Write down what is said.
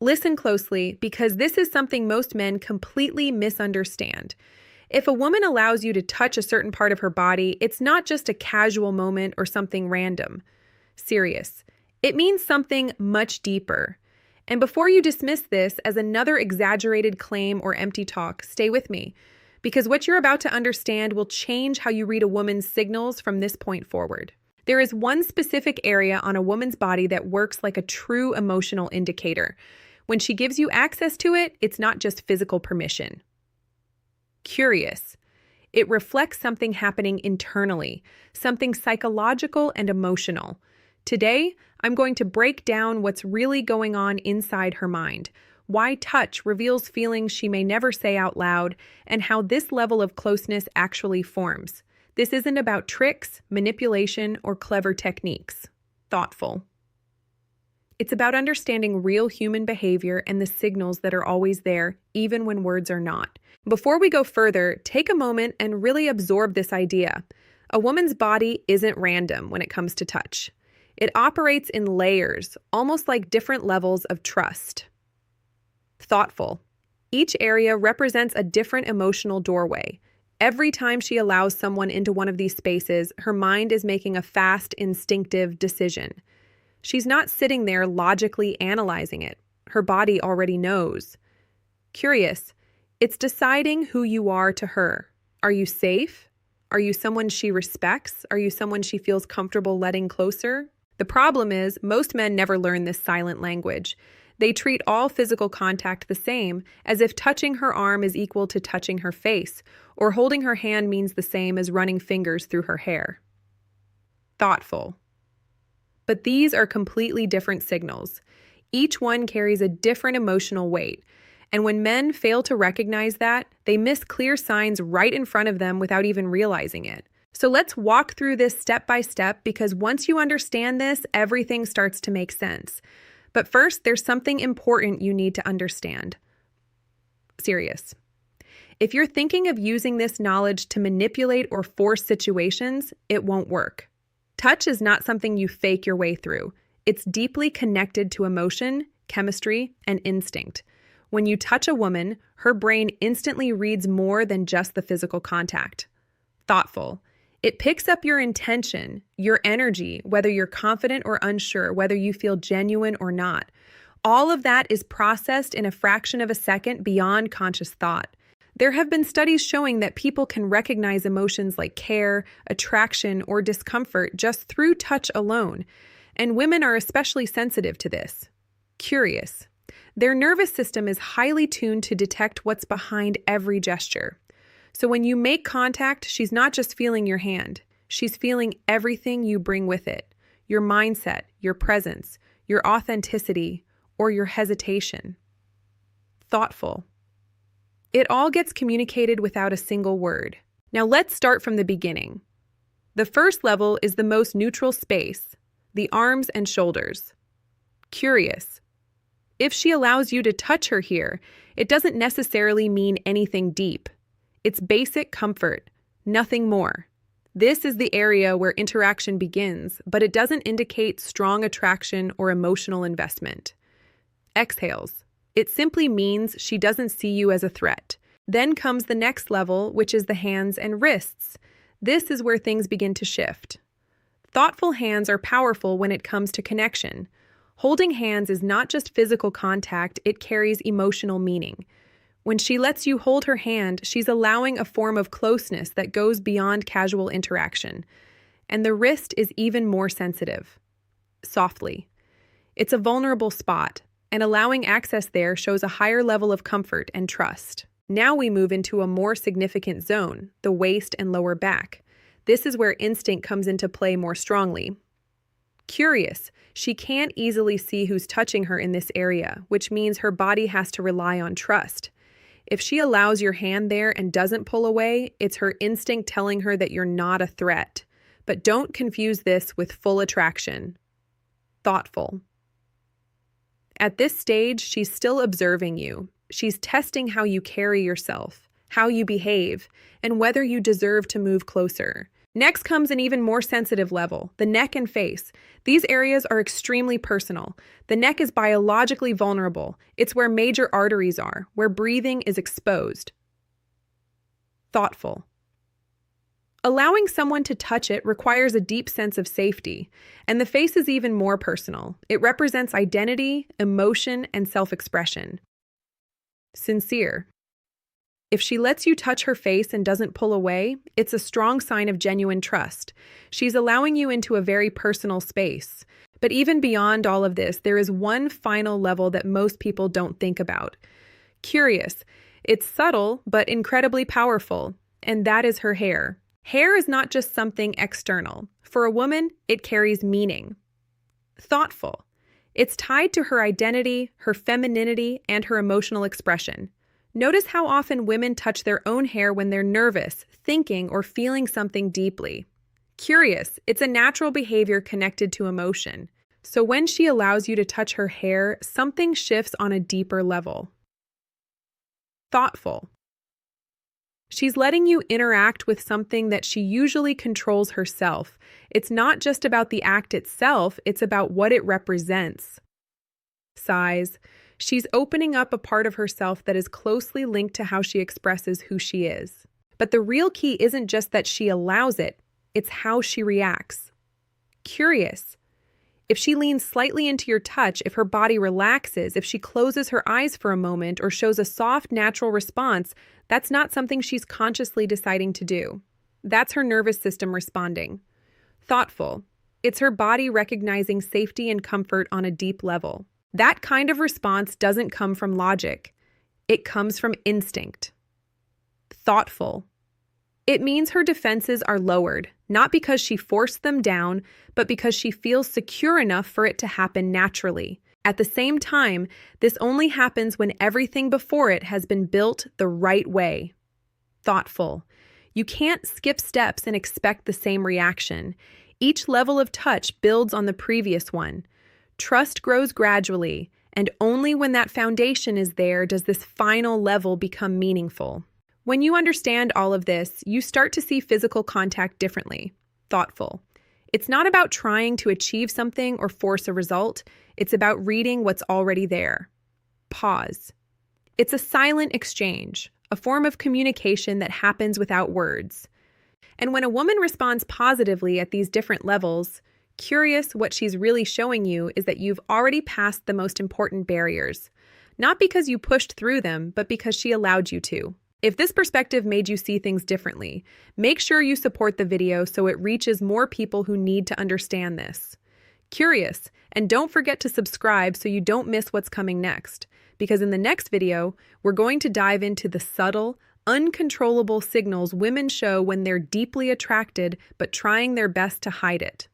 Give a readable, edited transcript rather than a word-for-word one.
Listen closely, because this is something most men completely misunderstand. If a woman allows you to touch a certain part of her body, it's not just a casual moment or something random. Serious. It means something much deeper. And before you dismiss this as another exaggerated claim or empty talk, stay with me, because what you're about to understand will change how you read a woman's signals from this point forward. There is one specific area on a woman's body that works like a true emotional indicator. When she gives you access to it, it's not just physical permission. Curious. It reflects something happening internally, something psychological and emotional. Today, I'm going to break down what's really going on inside her mind, why touch reveals feelings she may never say out loud, and how this level of closeness actually forms. This isn't about tricks, manipulation, or clever techniques. Thoughtful. It's about understanding real human behavior and the signals that are always there, even when words are not. Before we go further, take a moment and really absorb this idea. A woman's body isn't random when it comes to touch. It operates in layers, almost like different levels of trust. Thoughtful. Each area represents a different emotional doorway. Every time she allows someone into one of these spaces, her mind is making a fast, instinctive decision. She's not sitting there logically analyzing it. Her body already knows. Curious. It's deciding who you are to her. Are you safe? Are you someone she respects? Are you someone she feels comfortable letting closer? The problem is, most men never learn this silent language. They treat all physical contact the same, as if touching her arm is equal to touching her face, or holding her hand means the same as running fingers through her hair. Thoughtful. But these are completely different signals. Each one carries a different emotional weight. And when men fail to recognize that, they miss clear signs right in front of them without even realizing it. So let's walk through this step by step, because once you understand this, everything starts to make sense. But first, there's something important you need to understand. Serious. If you're thinking of using this knowledge to manipulate or force situations, it won't work. Touch is not something you fake your way through. It's deeply connected to emotion, chemistry, and instinct. When you touch a woman, her brain instantly reads more than just the physical contact. Thoughtful. It picks up your intention, your energy, whether you're confident or unsure, whether you feel genuine or not. All of that is processed in a fraction of a second beyond conscious thought. There have been studies showing that people can recognize emotions like care, attraction, or discomfort just through touch alone, and women are especially sensitive to this. Curious. Their nervous system is highly tuned to detect what's behind every gesture. So when you make contact, she's not just feeling your hand. She's feeling everything you bring with it. Your mindset, your presence, your authenticity, or your hesitation. Thoughtful. It all gets communicated without a single word. Now let's start from the beginning. The first level is the most neutral space, the arms and shoulders. Curious. If she allows you to touch her here, it doesn't necessarily mean anything deep. It's basic comfort, nothing more. This is the area where interaction begins, but it doesn't indicate strong attraction or emotional investment. Exhales. It simply means she doesn't see you as a threat. Then comes the next level, which is the hands and wrists. This is where things begin to shift. Thoughtful hands are powerful when it comes to connection. Holding hands is not just physical contact, it carries emotional meaning. When she lets you hold her hand, she's allowing a form of closeness that goes beyond casual interaction. And the wrist is even more sensitive. Softly. It's a vulnerable spot, and allowing access there shows a higher level of comfort and trust. Now we move into a more significant zone, the waist and lower back. This is where instinct comes into play more strongly. Curious. She can't easily see who's touching her in this area, which means her body has to rely on trust. If she allows your hand there and doesn't pull away, it's her instinct telling her that you're not a threat. But don't confuse this with full attraction. Thoughtful. At this stage, she's still observing you. She's testing how you carry yourself, how you behave, and whether you deserve to move closer. Next comes an even more sensitive level, the neck and face. These areas are extremely personal. The neck is biologically vulnerable. It's where major arteries are, where breathing is exposed. Thoughtful. Allowing someone to touch it requires a deep sense of safety, and the face is even more personal. It represents identity, emotion, and self-expression. Sincere. If she lets you touch her face and doesn't pull away, it's a strong sign of genuine trust. She's allowing you into a very personal space. But even beyond all of this, there is one final level that most people don't think about. Curious. It's subtle, but incredibly powerful, and that is her hair. Hair is not just something external. For a woman, it carries meaning. Thoughtful. It's tied to her identity, her femininity, and her emotional expression. Notice how often women touch their own hair when they're nervous, thinking, or feeling something deeply. Curious. It's a natural behavior connected to emotion. So when she allows you to touch her hair, something shifts on a deeper level. Thoughtful. She's letting you interact with something that she usually controls herself. It's not just about the act itself, it's about what it represents. Size. She's opening up a part of herself that is closely linked to how she expresses who she is. But the real key isn't just that she allows it, it's how she reacts. Curious. If she leans slightly into your touch, if her body relaxes, if she closes her eyes for a moment or shows a soft, natural response, that's not something she's consciously deciding to do. That's her nervous system responding. Thoughtful. It's her body recognizing safety and comfort on a deep level. That kind of response doesn't come from logic. It comes from instinct. Thoughtful. It means her defenses are lowered, not because she forced them down, but because she feels secure enough for it to happen naturally. At the same time, this only happens when everything before it has been built the right way. Thoughtful. You can't skip steps and expect the same reaction. Each level of touch builds on the previous one. Trust grows gradually, and only when that foundation is there does this final level become meaningful. When you understand all of this, you start to see physical contact differently. Thoughtful. It's not about trying to achieve something or force a result. It's about reading what's already there. Pause. It's a silent exchange, a form of communication that happens without words. And when a woman responds positively at these different levels, curious, what she's really showing you is that you've already passed the most important barriers. Not because you pushed through them, but because she allowed you to. If this perspective made you see things differently, make sure you support the video so it reaches more people who need to understand this. Curious, and don't forget to subscribe so you don't miss what's coming next, because in the next video, we're going to dive into the subtle, uncontrollable signals women show when they're deeply attracted but trying their best to hide it.